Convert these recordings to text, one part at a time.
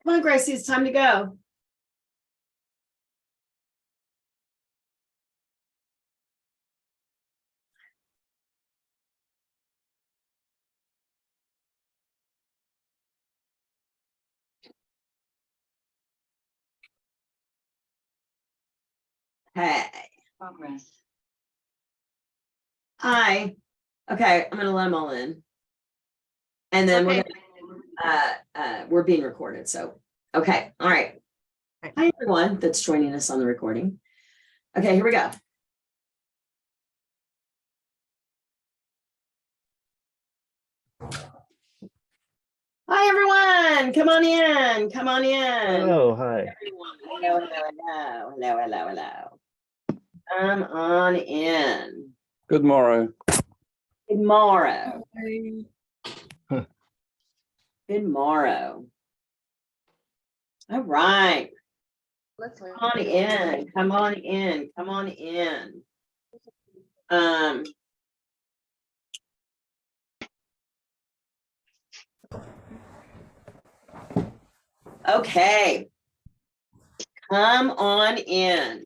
Come on, Gracie, it's time to go. Hey. Progress. Hi. Okay, I'm gonna let them all in. And then Okay. we're being recorded, so okay, all right. Okay. Hi everyone that's joining us on the recording. Okay, here we go. Hi everyone, come on in, come on in. Hello, hi. Everyone. Hello. Come on in. Good morrow. Good morrow. Good morrow. All right. Come on in. Come on in. Come on in. Okay. Come on in.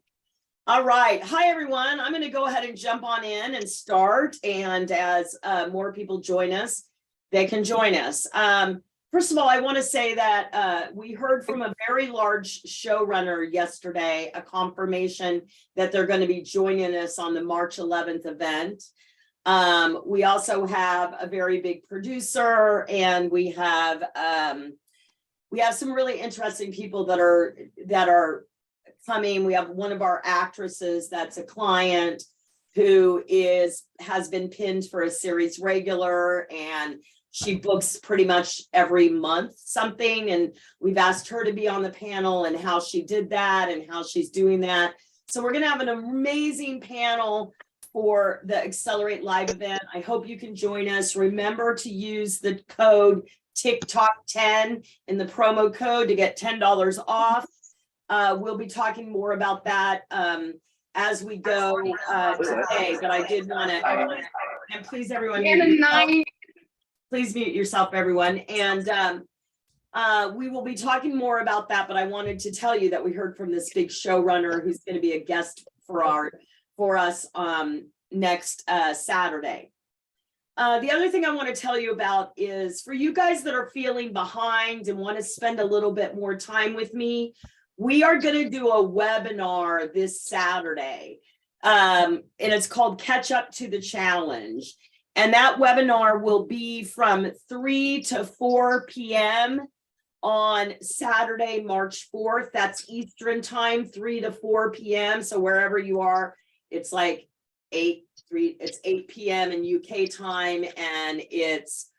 All right. Hi, everyone. I'm going to go ahead and jump on in and start. And as more people join us, they can join us. First of all, I want to say that we heard from a very large showrunner yesterday, a confirmation that they're going to be joining us on the March 11th event. We also have a very big producer, and we have some really interesting people that are coming. We have one of our actresses that's a client who has been pinned for a series regular, and she books pretty much every month something, and we've asked her to be on the panel and how she did that and how she's doing that. So we're going to have an amazing panel for the Accelerate Live event. I hope you can join us. Remember to use the code TikTok10 in the promo code to get $10 off. We'll be talking more about that as we go today, but I did want to, and please everyone, please mute yourself, everyone. And we will be talking more about that, but I wanted to tell you that we heard from this big showrunner who's going to be a guest for us next Saturday. The other thing I want to tell you about is for you guys that are feeling behind and want to spend a little bit more time with me, we are going to do a webinar this Saturday, and it's called Catch Up to the Challenge. And that webinar will be from 3 to 4 p.m. on Saturday, March 4th. That's Eastern time, 3 to 4 p.m. So wherever you are, it's like 8 p.m. in UK time, and it's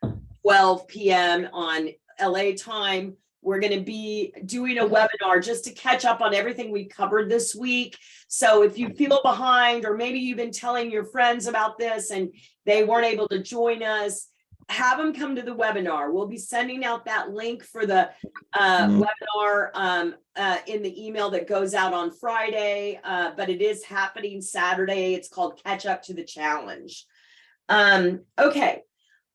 12 p.m. on LA time. We're going to be doing a webinar just to catch up on everything we covered this week. So if you feel behind, or maybe you've been telling your friends about this and they weren't able to join us, have them come to the webinar. We'll be sending out that link for the webinar in the email that goes out on Friday, but it is happening Saturday. It's called Catch Up to the Challenge. Okay.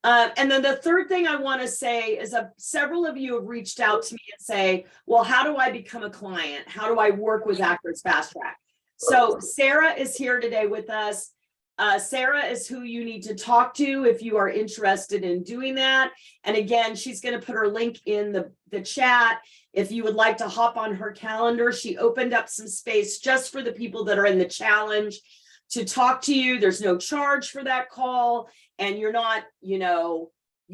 And then the third thing I want to say is several of you have reached out to me and say, well, how do I become a client? How do I work with Actors Fast Track? So Sarah is here today with us. Sarah is who you need to talk to if you are interested in doing that. And again, she's going to put her link in the chat. If you would like to hop on her calendar, she opened up some space just for the people that are in the challenge to talk to you. There's no charge for that call. And you're not, you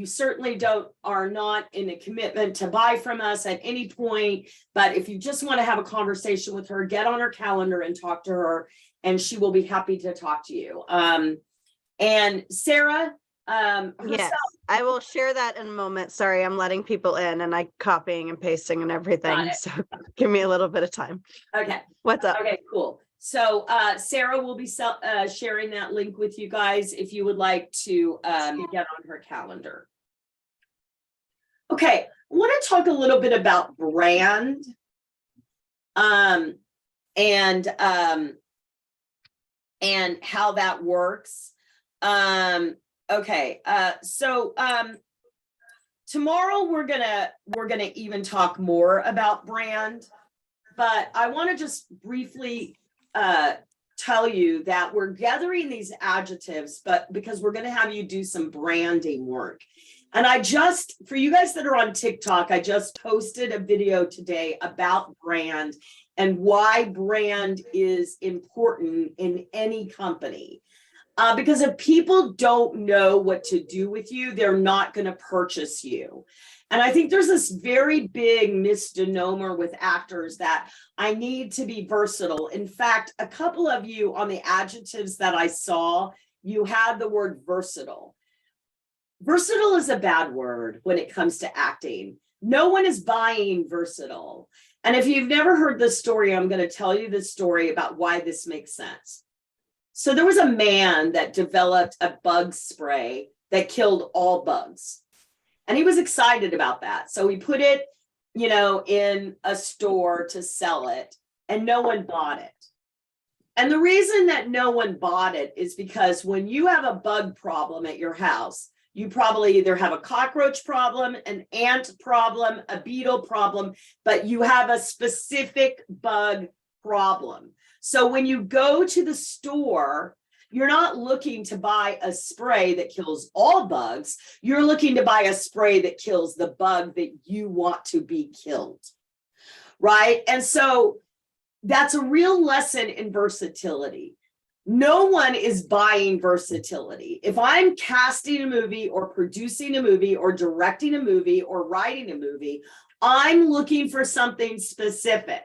certainly are not in a commitment to buy from us at any point. But if you just want to have a conversation with her, get on her calendar and talk to her, and she will be happy to talk to you. And Sarah, yes, I will share that in a moment. Sorry, I'm letting people in and I copying and pasting and everything. So give me a little bit of time. Okay. What's up? Okay, cool. So Sarah will be sharing that link with you guys if you would like to get on her calendar. Okay, I want to talk a little bit about brand and how that works. Okay, so tomorrow we're gonna even talk more about brand, but I want to just briefly tell you that we're gathering these adjectives, but because we're going to have you do some branding work. And for you guys that are on TikTok, I just posted a video today about brand and why brand is important in any company. Because if people don't know what to do with you, they're not going to purchase you. And I think there's this very big misnomer with actors that I need to be versatile. In fact, a couple of you on the adjectives that I saw, you had the word versatile. Versatile is a bad word when it comes to acting. No one is buying versatile. And if you've never heard this story, I'm going to tell you this story about why this makes sense. So there was a man that developed a bug spray that killed all bugs. And he was excited about that. So he put it, in a store to sell it, and no one bought it. And the reason that no one bought it is because when you have a bug problem at your house, you probably either have a cockroach problem, an ant problem, a beetle problem, but you have a specific bug problem. So when you go to the store, you're not looking to buy a spray that kills all bugs. You're looking to buy a spray that kills the bug that you want to be killed, right? And so that's a real lesson in versatility. No one is buying versatility. If I'm casting a movie or producing a movie or directing a movie or writing a movie, I'm looking for something specific.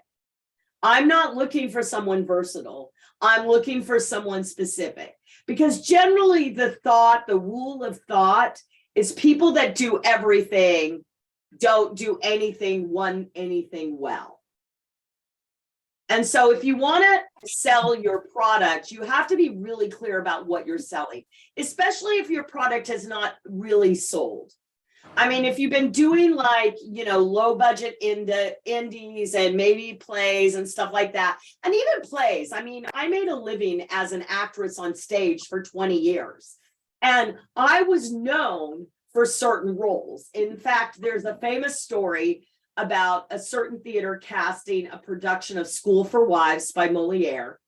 I'm not looking for someone versatile. I'm looking for someone specific, because generally the rule of thought is people that do everything don't do anything well. And so if you want to sell your product, you have to be really clear about what you're selling, especially if your product has not really sold. I mean, if you've been doing low budget indies and maybe plays and stuff like that, and even plays. I mean, I made a living as an actress on stage for 20 years, and I was known for certain roles. In fact, there's a famous story about a certain theater casting a production of School for Wives by Moliere.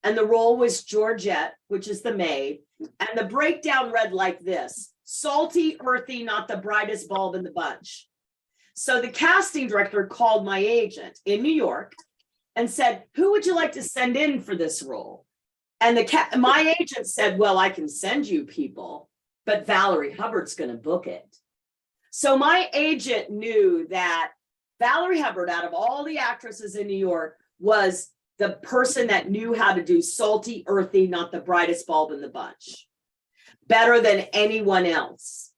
And the role was Georgette, which is the maid. And the breakdown read like this: salty, earthy, not the brightest bulb in the bunch. So the casting director called my agent in New York and said, who would you like to send in for this role? And my agent said, well, I can send you people, but Valorie Hubbard's going to book it. So my agent knew that Valorie Hubbard, out of all the actresses in New York, was the person that knew how to do salty, earthy, not the brightest bulb in the bunch, better than anyone else.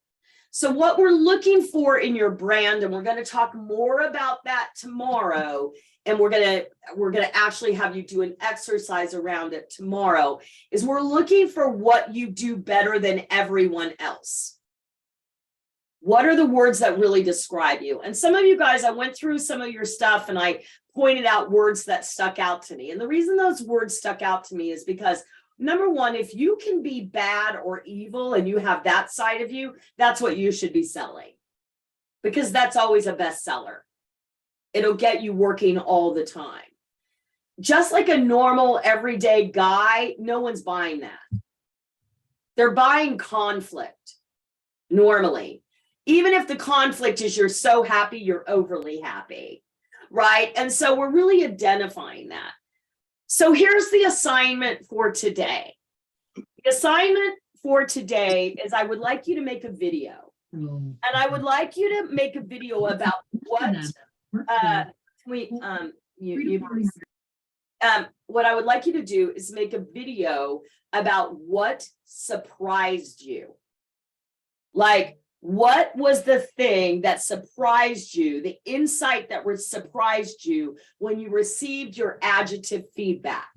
So what we're looking for in your brand, and we're going to talk more about that tomorrow, and we're going to actually have you do an exercise around it tomorrow, is we're looking for what you do better than everyone else. What are the words that really describe you? And some of you guys, I went through some of your stuff and I pointed out words that stuck out to me. And the reason those words stuck out to me is because, number one, if you can be bad or evil and you have that side of you, that's what you should be selling, because that's always a bestseller. It'll get you working all the time. Just like a normal everyday guy, no one's buying that. They're buying conflict normally. Even if the conflict is you're so happy, you're overly happy, right? And so we're really identifying that. So here's the assignment for today. The assignment for today is I would like you to make a video. And I would like you to make a video about what what I would like you to do is make a video about what surprised you. Like, what was the thing that surprised you, the insight that surprised you when you received your adjective feedback?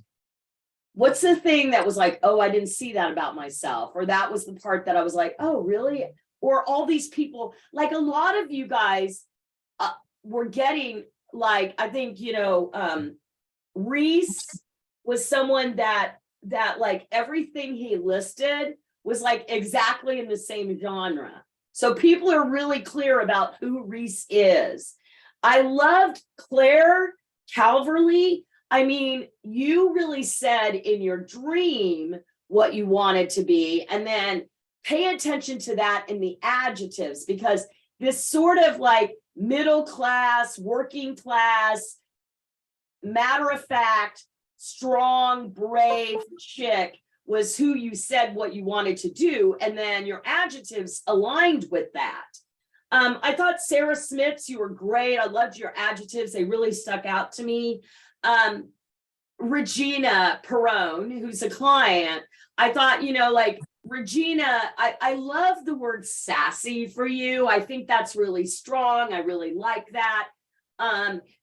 What's the thing that was like, oh, I didn't see that about myself? Or that was the part that I was like, oh, really? Or all these people, like a lot of you guys were getting, like, I think, Reese was someone that like everything he listed was like exactly in the same genre. So people are really clear about who Reese is. I loved Claire Calverley. I mean, you really said in your dream what you wanted to be, and then pay attention to that in the adjectives, because this sort of like middle class, working class, matter of fact, strong, brave chick was who you said what you wanted to do. And then your adjectives aligned with that. I thought Sarah Smith's, you were great. I loved your adjectives. They really stuck out to me. Regina Perone, who's a client, I thought, you know, like Regina, I love the word sassy for you. I think that's really strong. I really like that.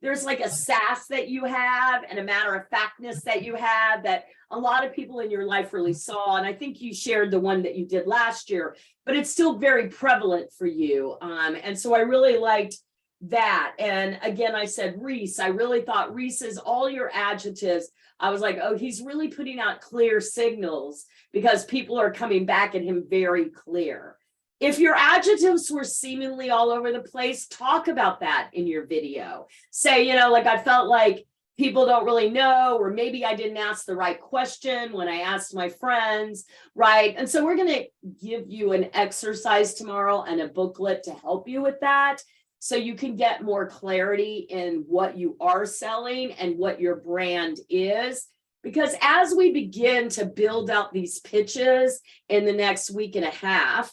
There's like a sass that you have and a matter of factness that you have that a lot of people in your life really saw. And I think you shared the one that you did last year, but it's still very prevalent for you. And so I really liked that. And again, I said Reese. I really thought Reese's all your adjectives. I was like, oh, he's really putting out clear signals because people are coming back at him very clear. If your adjectives were seemingly all over the place, talk about that in your video. Say, you know, like I felt like people don't really know, or maybe I didn't ask the right question when I asked my friends, right? And so we're going to give you an exercise tomorrow and a booklet to help you with that, so you can get more clarity in what you are selling and what your brand is. Because as we begin to build out these pitches in the next week and a half,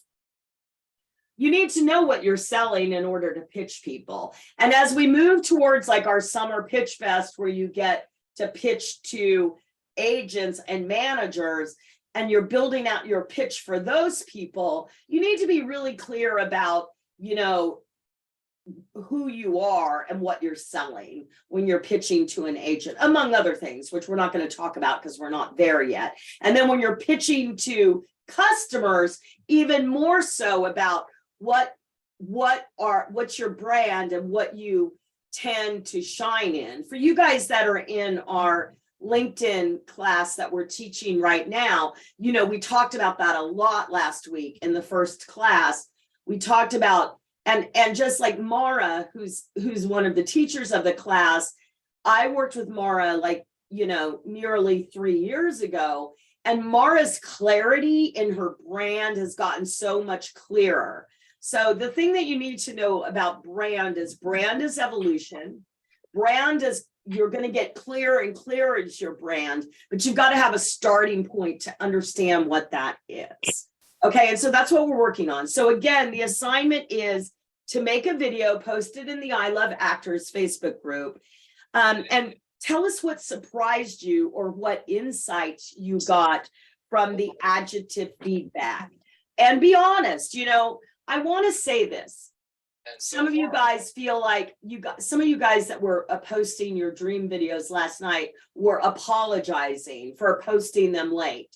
you need to know what you're selling in order to pitch people. And as we move towards like our summer pitch fest, where you get to pitch to agents and managers, and you're building out your pitch for those people, you need to be really clear about, you know, who you are and what you're selling when you're pitching to an agent, among other things, which we're not going to talk about because we're not there yet. And then when you're pitching to customers, even more so about what's your brand and what you tend to shine in. For you guys that are in our LinkedIn class that we're teaching right now, you know, we talked about that a lot last week in the first class. We talked about, and just like Mara, who's one of the teachers of the class, I worked with Mara like, you know, nearly 3 years ago, and Mara's clarity in her brand has gotten so much clearer. So the thing that you need to know about brand is evolution. Brand is, you're going to get clearer and clearer as your brand, but you've got to have a starting point to understand what that is. Okay, and so that's what we're working on. So again, the assignment is to make a video, post it in the I Love Actors Facebook group, and tell us what surprised you or what insights you got from the adjective feedback. And be honest, you know, I want to say this. Some of you guys feel like some of you guys that were posting your dream videos last night were apologizing for posting them late.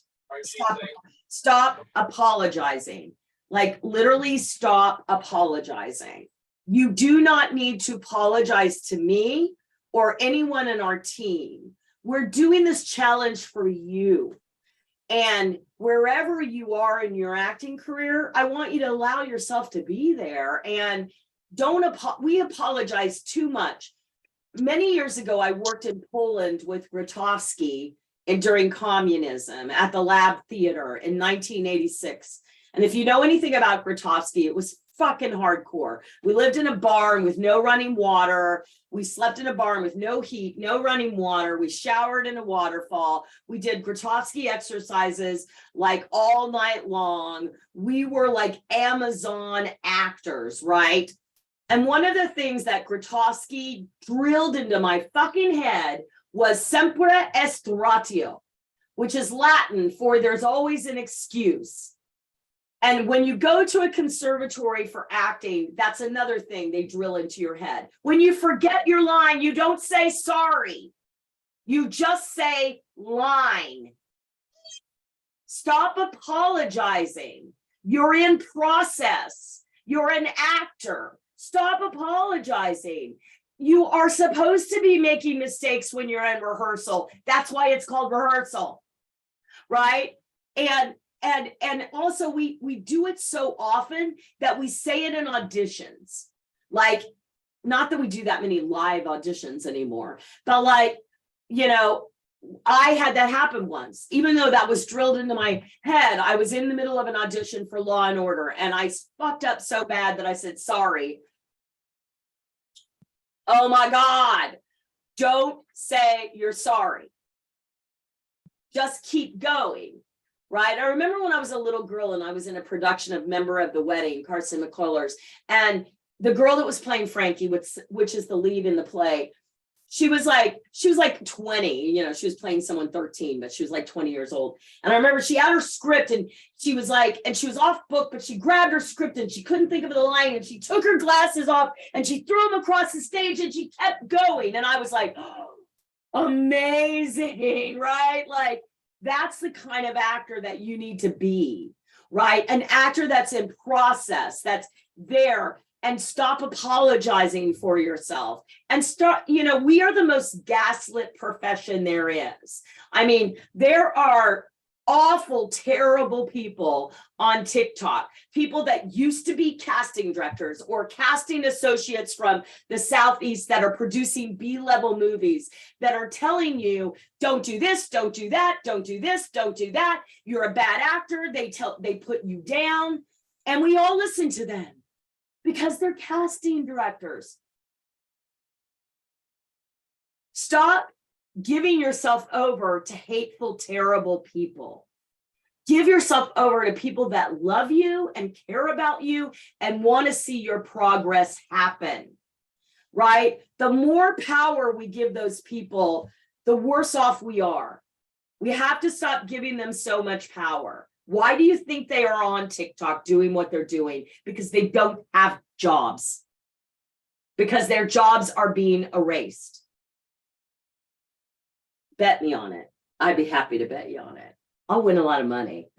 Stop apologizing. Like literally stop apologizing. You do not need to apologize to me or anyone in our team. We're doing this challenge for you. And wherever you are in your acting career, I want you to allow yourself to be there. And we apologize too much. Many years ago, I worked in Poland with Grotowski during communism at the Lab Theater in 1986. And if you know anything about Grotowski, it was fucking hardcore. We lived in a barn with no running water. We slept in a barn with no heat, no running water. We showered in a waterfall. We did Grotowski exercises like all night long. We were like Amazon actors, right? And one of the things that Grotowski drilled into my fucking head was sempre est ratio, which is Latin for there's always an excuse. And when you go to a conservatory for acting, that's another thing they drill into your head. When you forget your line, you don't say sorry. You just say line. Stop apologizing. You're in process. You're an actor. Stop apologizing. You are supposed to be making mistakes when you're in rehearsal. That's why it's called rehearsal, right? And And also we do it so often that we say it in auditions. Like, not that we do that many live auditions anymore, but like, you know, I had that happen once, even though that was drilled into my head. I was in the middle of an audition for Law and Order, and I fucked up so bad that I said, sorry. Oh my God, don't say you're sorry. Just keep going, right? I remember when I was a little girl and I was in a production of Member of the Wedding, Carson McCullers, and the girl that was playing Frankie, which is the lead in the play, she was like 20, you know, she was playing someone 13, but she was like 20 years old. And I remember she had her script and she was like, and she was off book, but she grabbed her script and she couldn't think of the line, and she took her glasses off and she threw them across the stage and she kept going. And I was like, oh, amazing, right? Like, that's the kind of actor that you need to be, right? An actor that's in process, that's there. And stop apologizing for yourself and start, you know, we are the most gaslit profession there is. I mean, there are awful, terrible people on TikTok, people that used to be casting directors or casting associates from the Southeast that are producing B-level movies that are telling you, don't do this, don't do that, don't do this, don't do that. You're a bad actor. They put you down, and we all listen to them. Because they're casting directors. Stop giving yourself over to hateful, terrible people. Give yourself over to people that love you and care about you and want to see your progress happen, right? The more power we give those people, the worse off we are. We have to stop giving them so much power. Why do you think they are on TikTok doing what they're doing? Because they don't have jobs. Because their jobs are being erased. Bet me on it. I'd be happy to bet you on it. I'll win a lot of money.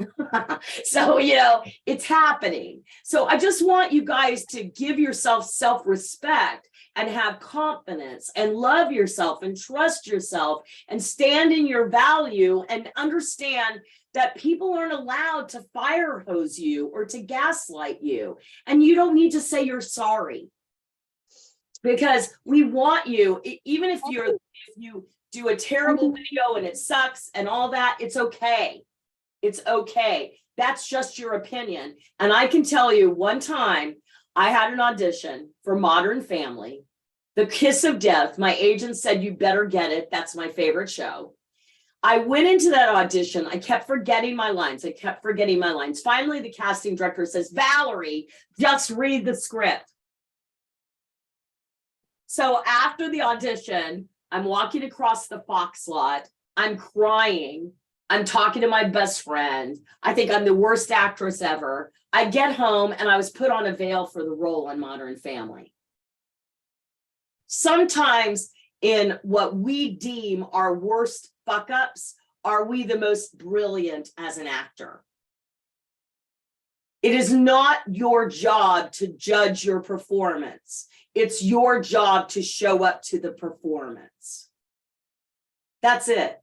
So, you know, it's happening. So I just want you guys to give yourself self-respect and have confidence and love yourself and trust yourself and stand in your value and understand that people aren't allowed to fire hose you or to gaslight you. And you don't need to say you're sorry, because we want you, even if you do a terrible video and it sucks and all that, it's okay. It's okay. That's just your opinion. And I can tell you, one time I had an audition for Modern Family, The Kiss of Death. My agent said, you better get it. That's my favorite show. I went into that audition. I kept forgetting my lines. Finally, the casting director says, Valorie, just read the script. So after the audition, I'm walking across the Fox lot. I'm crying. I'm talking to my best friend. I think I'm the worst actress ever. I get home and I was put on a veil for the role on Modern Family. Sometimes in what we deem our worst fuck ups, are we the most brilliant as an actor? It is not your job to judge your performance. It's your job to show up to the performance. That's it.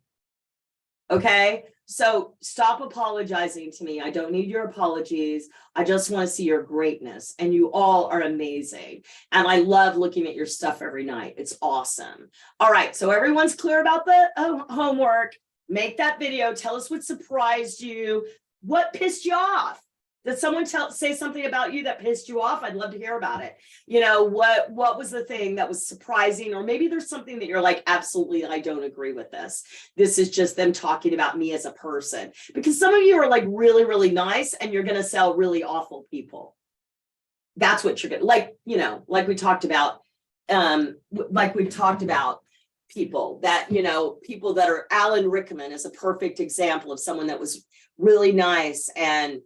Okay? So stop apologizing to me. I don't need your apologies. I just want to see your greatness. And you all are amazing. And I love looking at your stuff every night. It's awesome. All right. So everyone's clear about the homework. Make that video. Tell us what surprised you. What pissed you off? Did someone say something about you that pissed you off? I'd love to hear about it. You know, what was the thing that was surprising? Or maybe there's something that you're like, absolutely, I don't agree with this. This is just them talking about me as a person. Because some of you are like really, really nice and you're going to sell really awful people. That's what you're going to, like, you know, like we talked about, people that, you know, people that are, Alan Rickman is a perfect example of someone that was really nice and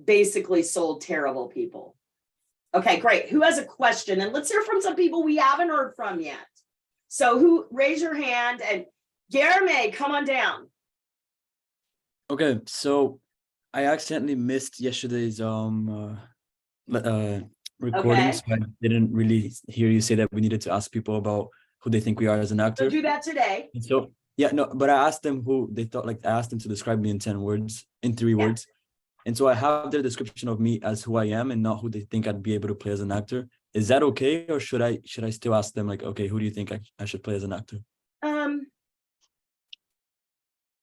basically sold terrible people. Okay, great. Who has a question? And let's hear from some people we haven't heard from yet. So raise your hand, and Jeremy, come on down. Okay, so I accidentally missed yesterday's recording, so I didn't really hear you say that we needed to ask people about who they think we are as an actor. So do that today. And so Yeah, no, but I asked them who they thought, like I asked them to describe me in 10 words, in 3 words. And so I have their description of me as who I am and not who they think I'd be able to play as an actor. Is that okay? Or should I still ask them like, okay, who do you think I should play as an actor?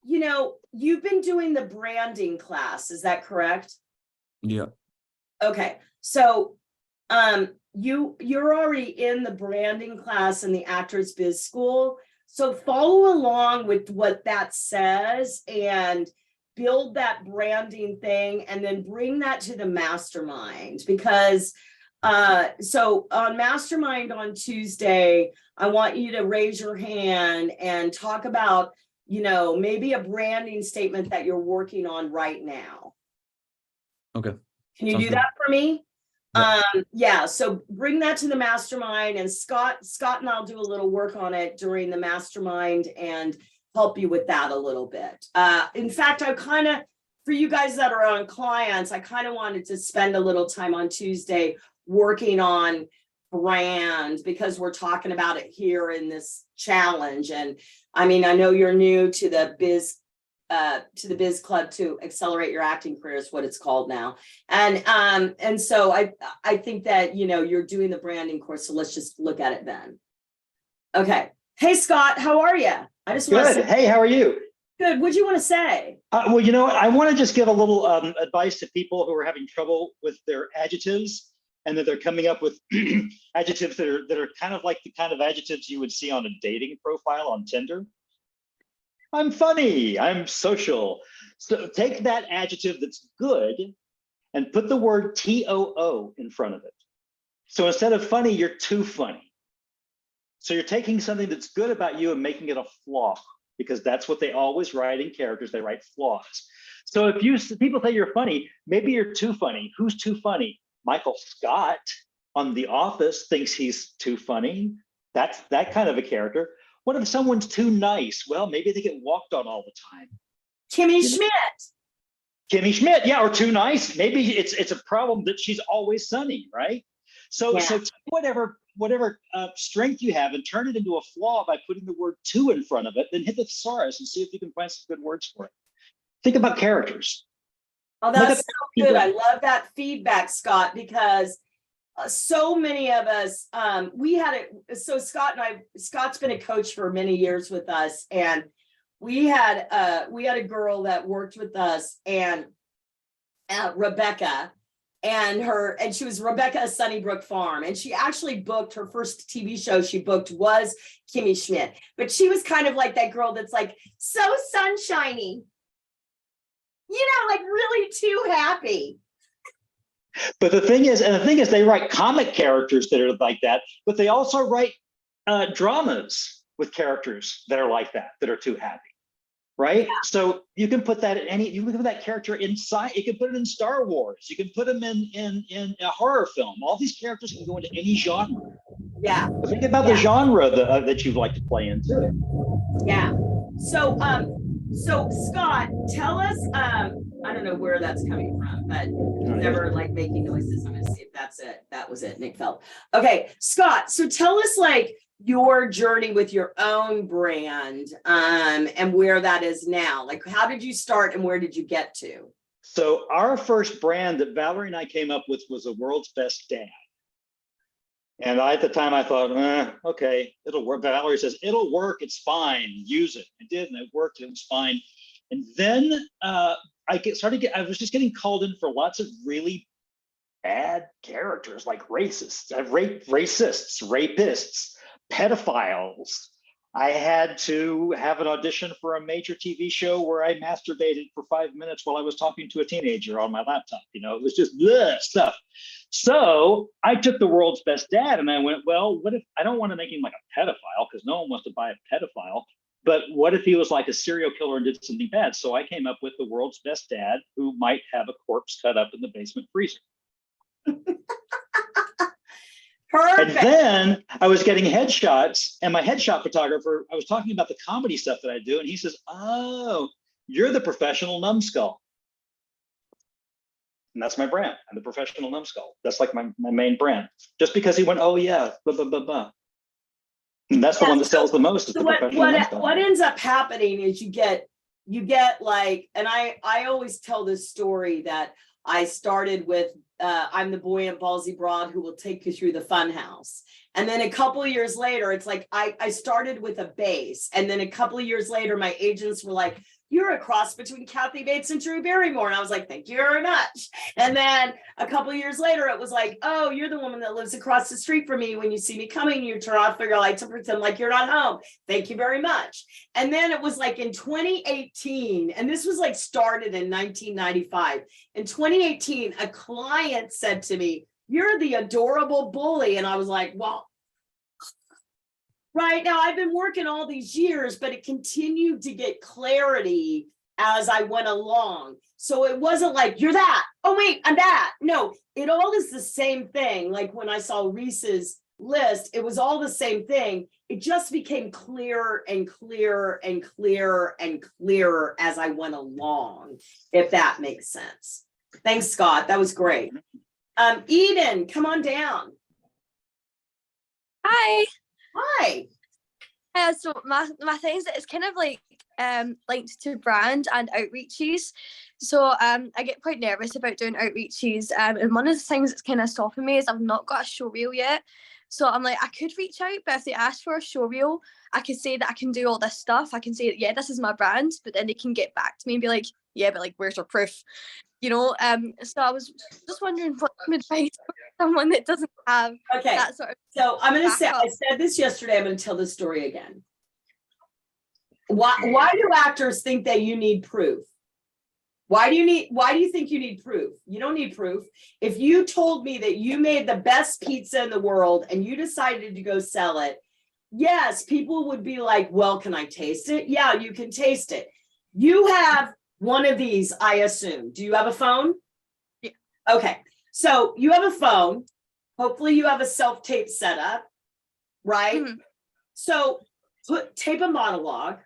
You know, you've been doing the branding class, is that correct? Yeah. Okay, so you're already in the branding class in the Actors Biz School. So follow along with what that says and build that branding thing and then bring that to the mastermind, because so on mastermind on Tuesday, I want you to raise your hand and talk about, you know, maybe a branding statement that you're working on right now. Okay. Can you Sounds do good. that for me? Yeah. Yeah, so bring that to the mastermind, and Scott and I'll do a little work on it during the mastermind and help you with that a little bit. In fact, I kind of, for you guys that are on clients, I kind of wanted to spend a little time on Tuesday working on brand, because we're talking about it here in this challenge. And I mean, I know you're new to the biz club to accelerate your acting career is what it's called now. And so I think that, you know, you're doing the branding course, so let's just look at it then. Okay. Hey, Scott, how are you? I just want to Good. say, Hey, how are you? good. What'd you want to say? Well, you know, I want to just give a little advice to people who are having trouble with their adjectives, and that they're coming up with adjectives that are kind of like the kind of adjectives you would see on a dating profile on Tinder. I'm funny, I'm social. So take that adjective that's good and put the word TOO in front of it. So instead of funny, you're too funny. So you're taking something that's good about you and making it a flaw, because that's what they always write in characters. They write flaws. So if people say you're funny, maybe you're too funny. Who's too funny? Michael Scott on The Office thinks he's too funny. That's that kind of a character. What if someone's too nice? Well, maybe they get walked on all the time. Kimmy Schmidt. Kimmy Schmidt, yeah, or too nice. Maybe it's a problem that she's always sunny, right? So take whatever strength you have and turn it into a flaw by putting the word "to" in front of it. Then hit the thesaurus and see if you can find some good words for it. Think about characters. Oh, that's so good. I love that feedback, Scott, because so many of us, we had it. So Scott's been a coach for many years with us, and we had a girl that worked with us, and Rebecca, and she was Rebecca of Sunnybrook Farm, and she actually booked her first TV show she booked was Kimmy Schmidt, but she was kind of like that girl that's like so sunshiny, you know, like really too happy. But the thing is, they write comic characters that are like that, but they also write dramas with characters that are like that are too happy, right? Yeah. So you can put that you can put that character inside. You can put it in Star Wars. You can put them in a horror film. All these characters can go into any genre. Yeah. But think about the genre that you'd like to play into. Yeah. So Scott, tell us, I don't know where that's coming from, but never like making noises. I'm gonna see if that's it. That was it, Nick Felt. Okay, Scott, so tell us like your journey with your own brand, and where that is now. Like, how did you start and where did you get to? So our first brand that Valorie and I came up with was The World's Best Dad. And at the time I thought, okay, it'll work. Valorie says, it'll work, it's fine, use it. I did, and it worked, and it was fine. And then I was just getting called in for lots of really bad characters, like racists, rapists, pedophiles. I had to have an audition for a major TV show where I masturbated for 5 minutes while I was talking to a teenager on my laptop. You know, it was just stuff. So I took The World's Best Dad and I went, well, what if I don't want to make him like a pedophile, because no one wants to buy a pedophile, but what if he was like a serial killer and did something bad? So I came up with The World's Best Dad, who might have a corpse cut up in the basement freezer. Perfect. And then I was getting headshots, and my headshot photographer, I was talking about the comedy stuff that I do, and he says, oh, you're the professional numbskull. And that's my brand. I'm the professional numbskull. That's like my main brand. Just because he went, oh yeah, blah, blah, blah, blah. And that's the one that sells the most. Is So the what professional lens what ends up happening is you get like, and I always tell this story that I started with I'm the buoyant ballsy broad who will take you through the fun house. And then a couple of years later, it's like I started with a base. And then a couple of years later, my agents were like, you're a cross between Kathy Bates and Drew Barrymore. And I was like, thank you very much. And then a couple of years later, it was like, oh, you're the woman that lives across the street from me. When you see me coming, you turn off your light to pretend like you're not home. Thank you very much. And then it was like in 2018, and this was like started in 1995. In 2018, a client said to me, you're the adorable bully. And I was like, well, right now I've been working all these years, but it continued to get clarity as I went along. So it wasn't like, you're that. Oh, wait, I'm that. No, it all is the same thing. Like when I saw Reese's list, it was all the same thing. It just became clearer and clearer and clearer and clearer as I went along, if that makes sense. Thanks, Scott. That was great. Eden, come on down. Hi. Hi. So my thing is that it's kind of like linked to brand and outreaches. So I get quite nervous about doing outreaches. And one of the things that's kind of stopping me is I've not got a show reel yet. So I'm like, I could reach out, but if they ask for a show reel, I could say that I can do all this stuff. I can say, yeah, this is my brand, but then they can get back to me and be like, yeah, but like, where's your proof? You know, so I was just wondering what advice for someone that doesn't have that sort of. So I'm going to say, I said this yesterday, I'm going to tell this story again. Why do actors think that you need proof? Why do you think you need proof? You don't need proof. If you told me that you made the best pizza in the world and you decided to go sell it, yes, people would be like, well, can I taste it? Yeah, you can taste it. You have one of these, I assume. Do you have a phone? Yeah. Okay. So you have a phone. Hopefully you have a self-tape setup, right? Mm-hmm. So tape a monologue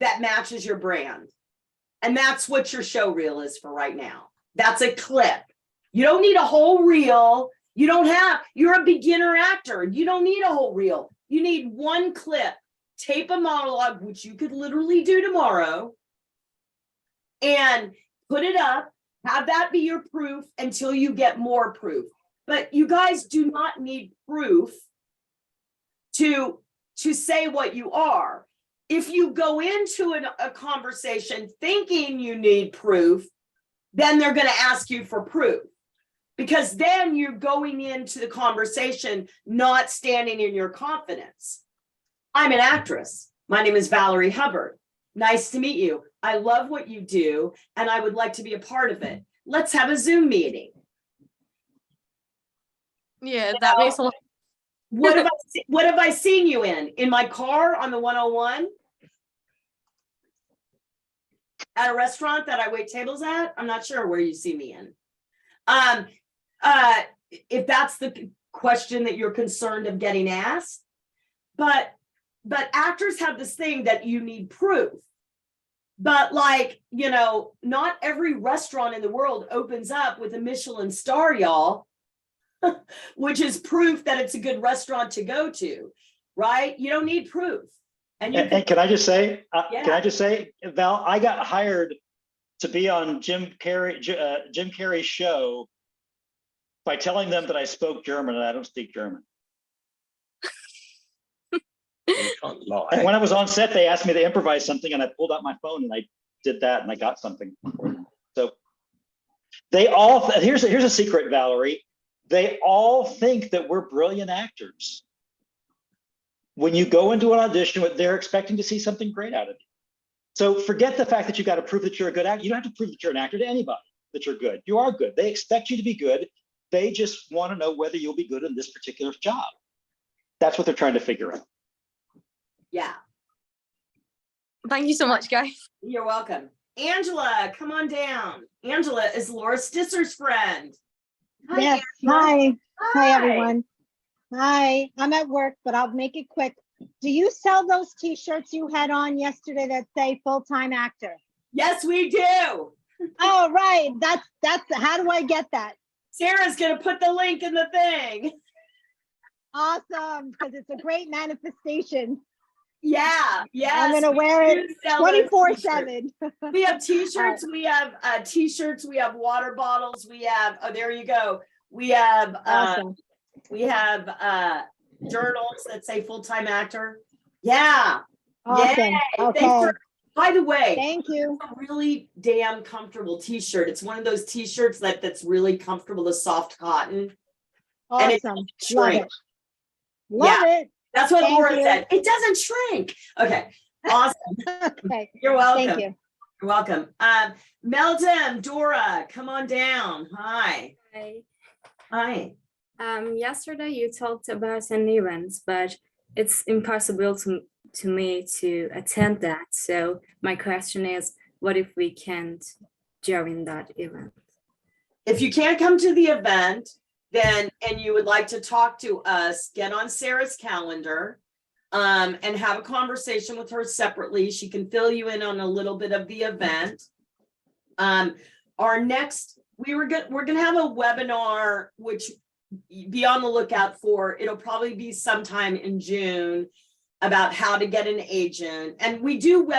that matches your brand. And that's what your show reel is for right now. That's a clip. You don't need a whole reel. You're a beginner actor. You don't need a whole reel. You need one clip. Tape a monologue, which you could literally do tomorrow, and put it up, have that be your proof until you get more proof. But you guys do not need proof to say what you are. If you go into a conversation thinking you need proof, then they're going to ask you for proof. Because then you're going into the conversation not standing in your confidence. I'm an actress. My name is Valorie Hubbard. Nice to meet you. I love what you do, and I would like to be a part of it. Let's have a Zoom meeting. Yeah, that makes a lot. What have I seen you in? In my car on the 101? At a restaurant that I wait tables at? I'm not sure where you see me in. If that's the question that you're concerned of getting asked, but actors have this thing that you need proof. But like, not every restaurant in the world opens up with a Michelin star, y'all, which is proof that it's a good restaurant to go to, right? You don't need proof. And can I just say, Val, I got hired to be on Jim Carrey's show by telling them that I spoke German and I don't speak German. And when I was on set, they asked me to improvise something and I pulled out my phone and I did that and I got something. So they all, here's a secret, Valorie. They all think that we're brilliant actors. When you go into an audition, they're expecting to see something great out of you. So forget the fact that you got to prove that you're a good actor. You don't have to prove that you're an actor to anybody that you're good. You are good. They expect you to be good. They just want to know whether you'll be good in this particular job. That's what they're trying to figure out. Yeah. Thank you so much, guys. You're welcome. Angela, come on down. Angela is Laura Stisser's friend. Hi, yes. Hi. Hi, everyone. Hi. I'm at work, but I'll make it quick. Do you sell those t-shirts you had on yesterday that say full-time actor? Yes, we do. Oh, right. That's how do I get that? Sarah's going to put the link in the thing. Awesome, because it's a great manifestation. Yeah, yes. I'm gonna we wear do it sell those t-shirts. 24/7. We have t-shirts, we have t-shirts, we have water bottles, we have, oh, there you go. We have Awesome. journals that say full-time actor. Yeah. Awesome. Yay. Thanks Okay. for, by the way, Thank you. a really damn comfortable t-shirt. It's one of those t-shirts that's really comfortable, the soft cotton. And it Awesome. Love shrink. it. Love it. That's what Thank Laura you. said. It doesn't shrink. Okay. Awesome. Okay. You're welcome. Thank you. You're welcome. Meltem, Dora, come on down. Hi. Hi. Hi. Yesterday you talked about an event, but it's impossible to me to attend that. So my question is, what if we can't join that event? If you can't come to the event, then, and you would like to talk to us, get on Sarah's calendar and have a conversation with her separately. She can fill you in on a little bit of the event. Our next, we're gonna have a webinar, which be on the lookout for. It'll probably be sometime in June about how to get an agent. And we do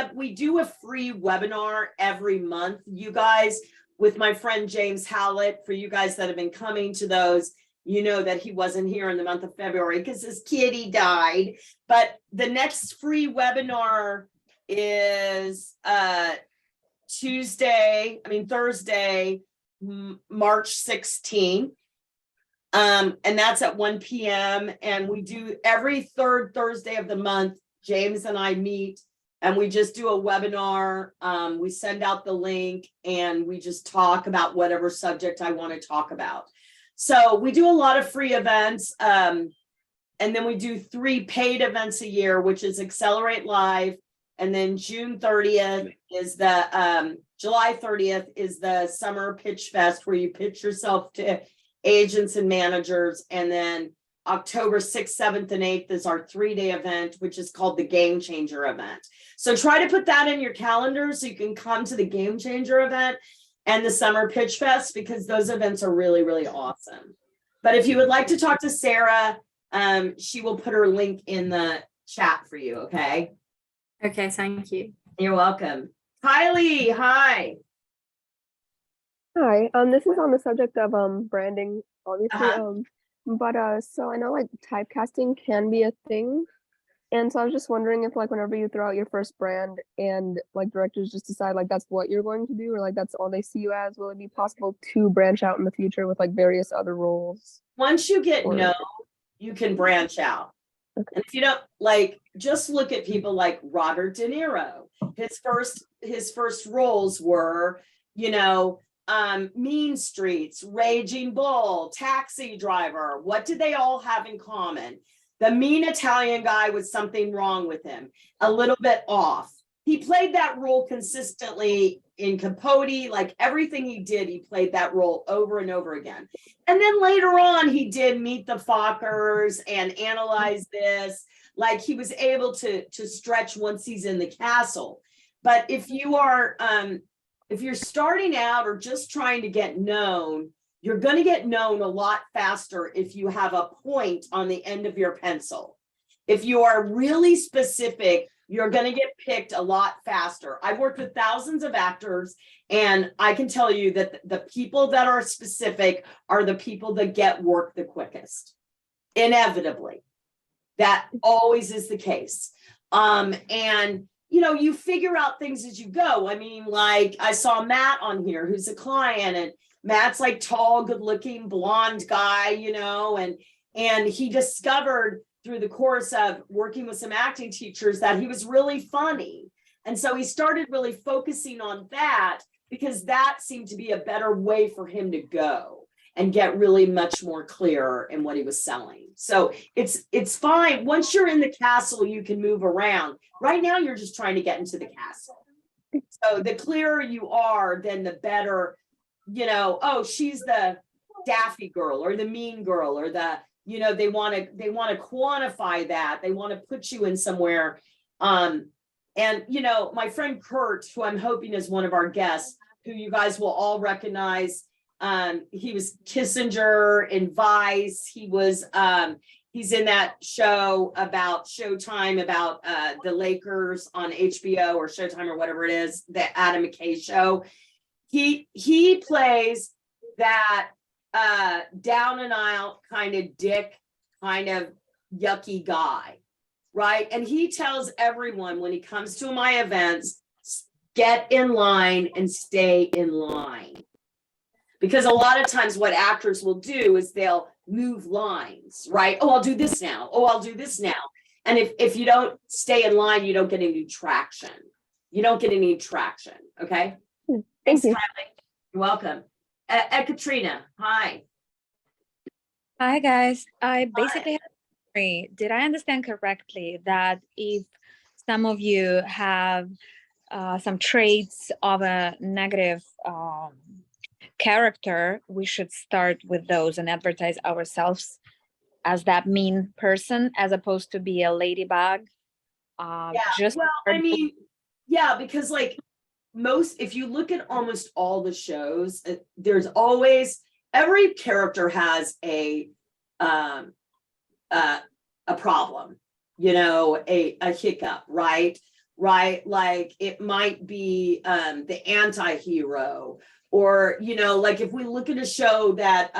a free webinar every month, you guys, with my friend James Howlett. For you guys that have been coming to those, you know that he wasn't here in the month of February because his kitty died. But the next free webinar is Thursday, March 16th. And that's at 1 p.m. And we do every third Thursday of the month. James and I meet and we just do a webinar. We send out the link and we just talk about whatever subject I want to talk about. So we do a lot of free events. And then we do 3 paid events a year, which is Accelerate Live. And then June 30th is the, July 30th is the Summer Pitch Fest, where you pitch yourself to agents and managers. And then October 6th, 7th, and 8th is our 3-day event, which is called the Game Changer event. So try to put that in your calendar so you can come to the Game Changer event and the Summer Pitch Fest, because those events are really, really awesome. But if you would like to talk to Sarah, she will put her link in the chat for you, okay? Okay, thank you. You're welcome. Kylie, hi. Hi, this is on the subject of branding, obviously. Uh-huh. So I know like typecasting can be a thing. And so I was just wondering if like whenever you throw out your first brand and like directors just decide like that's what you're going to do, or like that's all they see you as, will it be possible to branch out in the future with like various other roles? Once you get Or- known, you can branch out. Okay. And if you don't, like, just look at people like Robert De Niro. His first roles were, you know, Mean Streets, Raging Bull, Taxi Driver. What did they all have in common? The mean Italian guy was something wrong with him, a little bit off. He played that role consistently in Capote. Like everything he did, he played that role over and over again. And then later on, he did Meet the Fockers and Analyze This. Like he was able to stretch once he's in the castle. But if you are, if you're starting out or just trying to get known, you're going to get known a lot faster if you have a point on the end of your pencil. If you are really specific, you're going to get picked a lot faster. I've worked with thousands of actors, and I can tell you that the people that are specific are the people that get work the quickest. Inevitably. That always is the case. And you know, you figure out things as you go. I mean, like I saw Matt on here, who's a client, and Matt's like tall, good looking, blonde guy, you know, and he discovered through the course of working with some acting teachers that he was really funny. And so he started really focusing on that because that seemed to be a better way for him to go and get really much more clear in what he was selling. So it's fine. Once you're in the castle, you can move around. Right now, you're just trying to get into the castle. So the clearer you are, then the better, you know, oh, she's the daffy girl or the mean girl or the, you know, they want to quantify that. They want to put you in somewhere. And, you know, my friend Kurt, who I'm hoping is one of our guests, who you guys will all recognize. He was Kissinger in Vice. He was He's in that show about Showtime about the Lakers on HBO or Showtime or whatever it is, the Adam McKay show. He plays that down and out kind of dick, kind of yucky guy, right? And he tells everyone when he comes to my events, get in line and stay in line. Because a lot of times what actors will do is they'll move lines, right? Oh, I'll do this now. Oh, I'll do this now. And if you don't stay in line, you don't get any traction. You don't get any traction, okay? Thanks, you. Kylie. You're welcome. Katrina, hi. Hi guys, I basically have a query. Did I understand correctly that if some of you have some traits of a negative character, we should start with those and advertise ourselves as that mean person as opposed to be a ladybug? Just well, I mean, yeah, because like if you look at almost all the shows, there's always, every character has a problem, you know, a hiccup, right? Like it might be the anti-hero, or, you know, like if we look at a show that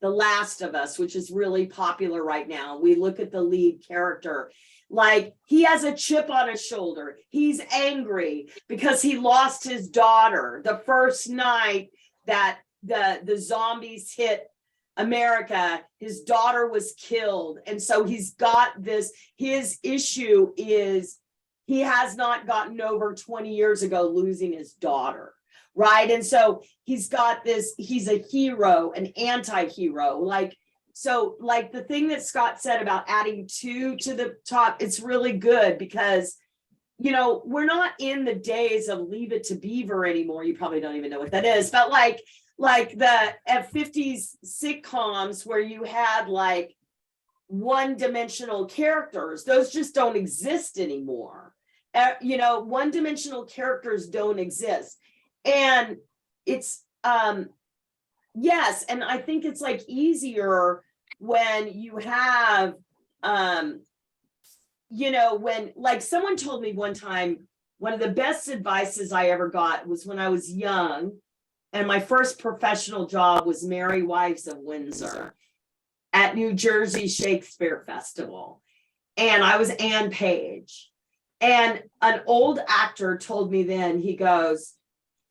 The Last of Us, which is really popular right now, we look at the lead character, like he has a chip on his shoulder. He's angry because he lost his daughter the first night that the zombies hit America. His daughter was killed. And so he's got this, his issue is he has not gotten over 20 years ago losing his daughter, right? And so he's got this, he's a hero, an anti-hero, like, so like the thing that Scott said about adding 2 to the top, it's really good because, you know, we're not in the days of Leave It to Beaver anymore. You probably don't even know what that is, but like the 50s sitcoms where you had like one-dimensional characters, those just don't exist anymore. You know, one-dimensional characters don't exist. And it's, yes, and I think it's like easier when you have, you know, when like someone told me one time, one of the best advices I ever got was when I was young and my first professional job was Merry Wives of Windsor at New Jersey Shakespeare Festival. And I was Anne Page. And an old actor told me then, he goes,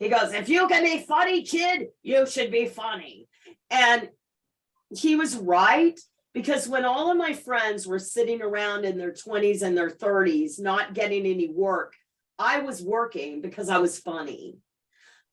if you can be funny, kid, you should be funny. And he was right, because when all of my friends were sitting around in their 20s and their 30s, not getting any work, I was working because I was funny.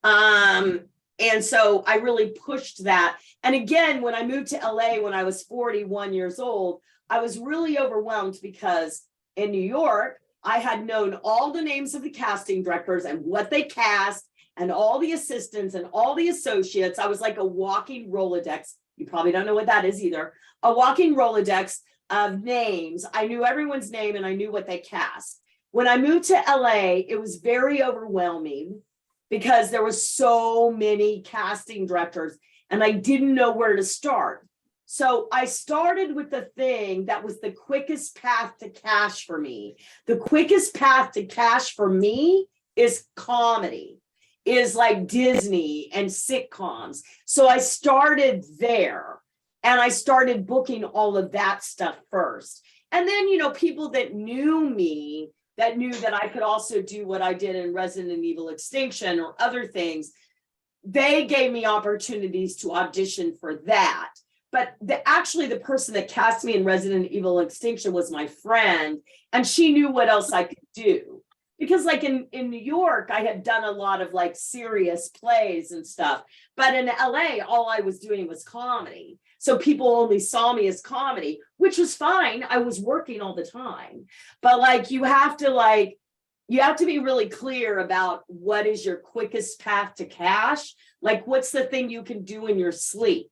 And so I really pushed that. And again, when I moved to LA, when I was 41 years old, I was really overwhelmed because in New York, I had known all the names of the casting directors and what they cast and all the assistants and all the associates. I was like a walking Rolodex. You probably don't know what that is either. A walking Rolodex of names. I knew everyone's name and I knew what they cast. When I moved to LA, it was very overwhelming because there was so many casting directors and I didn't know where to start. So I started with the thing that was the quickest path to cash for me. The quickest path to cash for me is comedy, is like Disney and sitcoms. So I started there and I started booking all of that stuff first. And then, you know, people that knew me, that knew that I could also do what I did in Resident Evil Extinction or other things, they gave me opportunities to audition for that. But actually the person that cast me in Resident Evil Extinction was my friend, and she knew what else I could do. Because like in New York, I had done a lot of like serious plays and stuff. But in LA, all I was doing was comedy. So people only saw me as comedy, which was fine. I was working all the time. But like you have to be really clear about what is your quickest path to cash. Like what's the thing you can do in your sleep?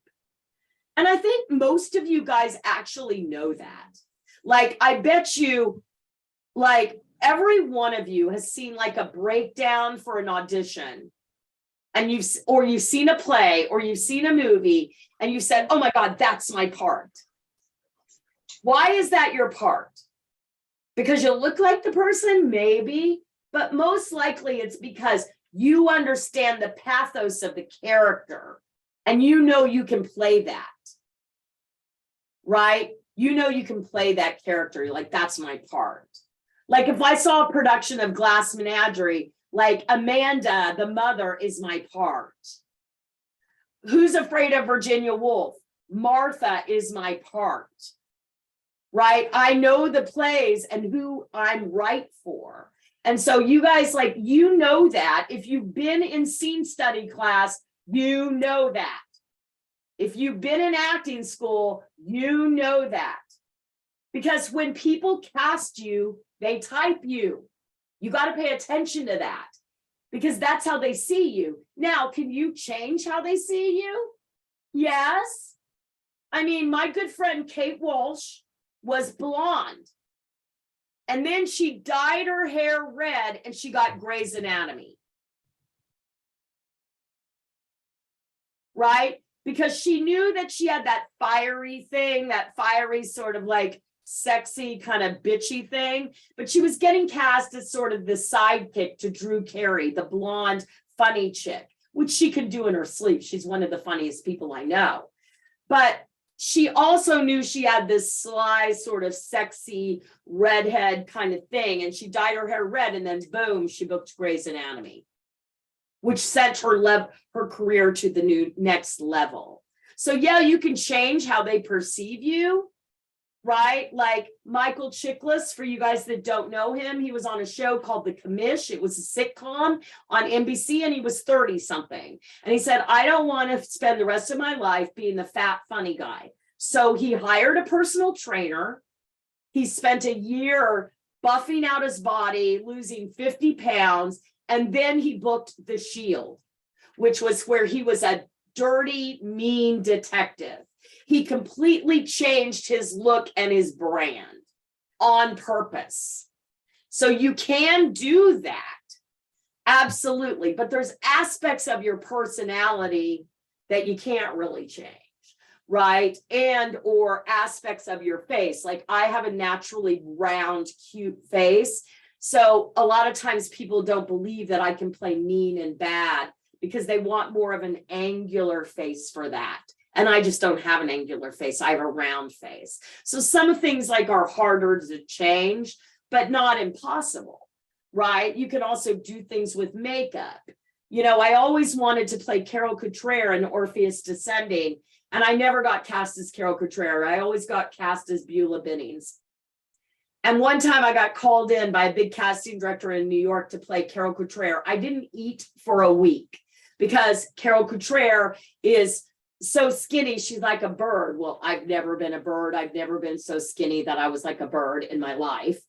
And I think most of you guys actually know that. Like, I bet you, like, every one of you has seen like a breakdown for an audition, and you've seen a play or you've seen a movie and you said, oh my God, that's my part. Why is that your part? Because you look like the person, maybe, but most likely it's because you understand the pathos of the character and you know you can play that, right? You know you can play that character. You're like, that's my part. Like if I saw a production of Glass Menagerie, like Amanda, the mother, is my part. Who's Afraid of Virginia Woolf? Martha is my part, right? I know the plays and who I'm right for. And so you guys, like, you know that. If you've been in scene study class, you know that. If you've been in acting school, you know that. Because when people cast you, they type you. You got to pay attention to that because that's how they see you. Now, can you change how they see you? Yes. I mean, my good friend Kate Walsh was blonde. And then she dyed her hair red and she got Grey's Anatomy. Right? Because she knew that she had that fiery thing, that fiery sort of like sexy kind of bitchy thing. But she was getting cast as sort of the sidekick to Drew Carey, the blonde, funny chick, which she could do in her sleep. She's one of the funniest people I know. But she also knew she had this sly, sort of sexy redhead kind of thing. And she dyed her hair red and then boom, she booked Grey's Anatomy, which sent her career to the next level. So yeah, you can change how they perceive you, right? Like Michael Chiklis, for you guys that don't know him, he was on a show called The Commish. It was a sitcom on NBC and he was 30 something. And he said, I don't want to spend the rest of my life being the fat, funny guy. So he hired a personal trainer. He spent a year buffing out his body, losing 50 pounds. And then he booked The Shield, which was where he was a dirty, mean detective. He completely changed his look and his brand on purpose. So you can do that. Absolutely. But there's aspects of your personality that you can't really change, right? And or aspects of your face. Like I have a naturally round, cute face. So a lot of times people don't believe that I can play mean and bad because they want more of an angular face for that. And I just don't have an angular face. I have a round face. So some things like are harder to change, but not impossible, right? You can also do things with makeup. You know, I always wanted to play Carol Cottrell in Orpheus Descending, and I never got cast as Carol Cottrell. I always got cast as Beulah Binnings. And one time I got called in by a big casting director in New York to play Carol Cottrell. I didn't eat for a week because Carol Cottrell is so skinny, she's like a bird. Well, I've never been a bird. I've never been so skinny that I was like a bird in my life.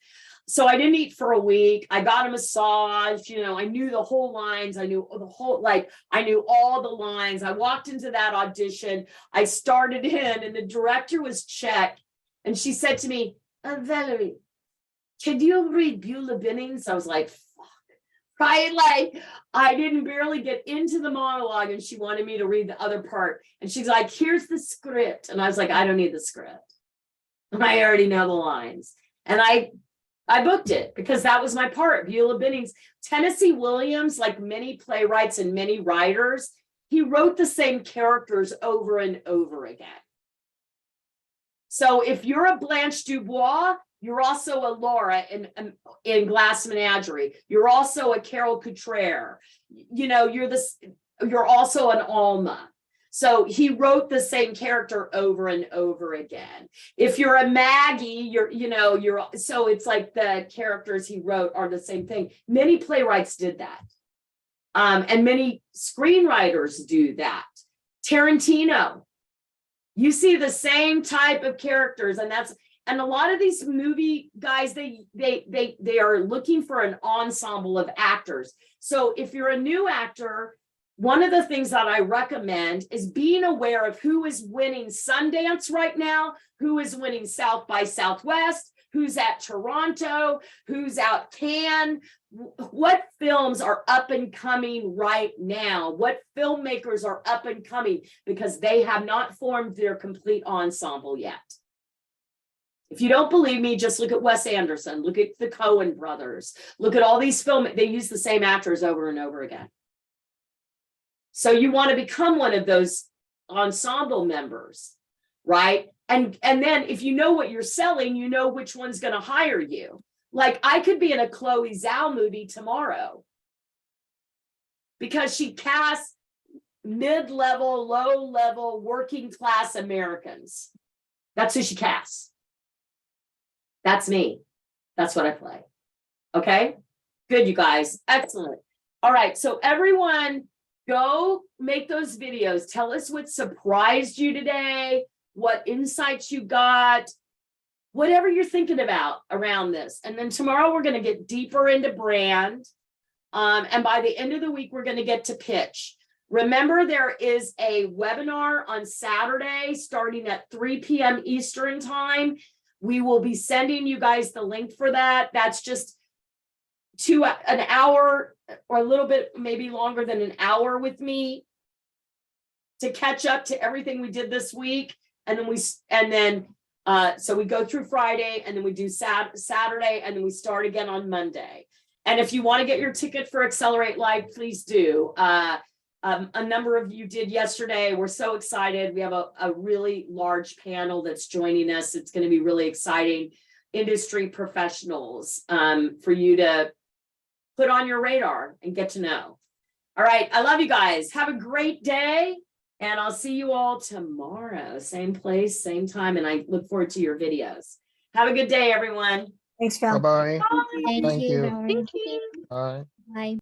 So I didn't eat for a week. I got a massage, you know, I knew the whole lines. I knew the whole, like, I knew all the lines. I walked into that audition. I started in and the director was Czech. And she said to me, Valerie, can you read Beulah Binnings? I was like, right? Like I didn't barely get into the monologue and she wanted me to read the other part. And she's like, here's the script. And I was like, I don't need the script. I already know the lines. And I booked it because that was my part. Beulah Binnings. Tennessee Williams, like many playwrights and many writers, he wrote the same characters over and over again. So if you're a Blanche Dubois, you're also a Laura in Glass Menagerie. You're also a Carol Cottrell. You know, you're also an Alma. So he wrote the same character over and over again. If you're a Maggie, so it's like the characters he wrote are the same thing. Many playwrights did that. And many screenwriters do that. Tarantino, you see the same type of characters, and a lot of these movie guys, they are looking for an ensemble of actors. So if you're a new actor, one of the things that I recommend is being aware of who is winning Sundance right now, who is winning South by Southwest, who's at Toronto, who's out Cannes, what films are up and coming right now, what filmmakers are up and coming, because they have not formed their complete ensemble yet. If you don't believe me, just look at Wes Anderson, look at the Coen brothers, look at all these they use the same actors over and over again. So you want to become one of those ensemble members, right? And then if you know what you're selling, you know which one's going to hire you. Like I could be in a Chloe Zhao movie tomorrow because she casts mid-level, low-level, working-class Americans. That's who she casts. That's me. That's what I play. Okay? Good, you guys. Excellent. All right. So everyone, go make those videos. Tell us what surprised you today, what insights you got, whatever you're thinking about around this. And then tomorrow we're going to get deeper into brand. And by the end of the week, we're going to get to pitch. Remember, there is a webinar on Saturday starting at 3 p.m. Eastern time. We will be sending you guys the link for that. That's just an hour or a little bit, maybe longer than an hour with me to catch up to everything we did this week. And then so we go through Friday and then we do Saturday and then we start again on Monday. And if you want to get your ticket for Accelerate Live, please do. A number of you did yesterday. We're so excited. We have a really large panel that's joining us. It's going to be really exciting. Industry professionals for you to put on your radar and get to know. All right. I love you guys. Have a great day. And I'll see you all tomorrow. Same place, same time. And I look forward to your videos. Have a good day, everyone. Thanks, Val. Bye-bye. Thank Thank you. you. Valerie. Thank you. Bye. Bye.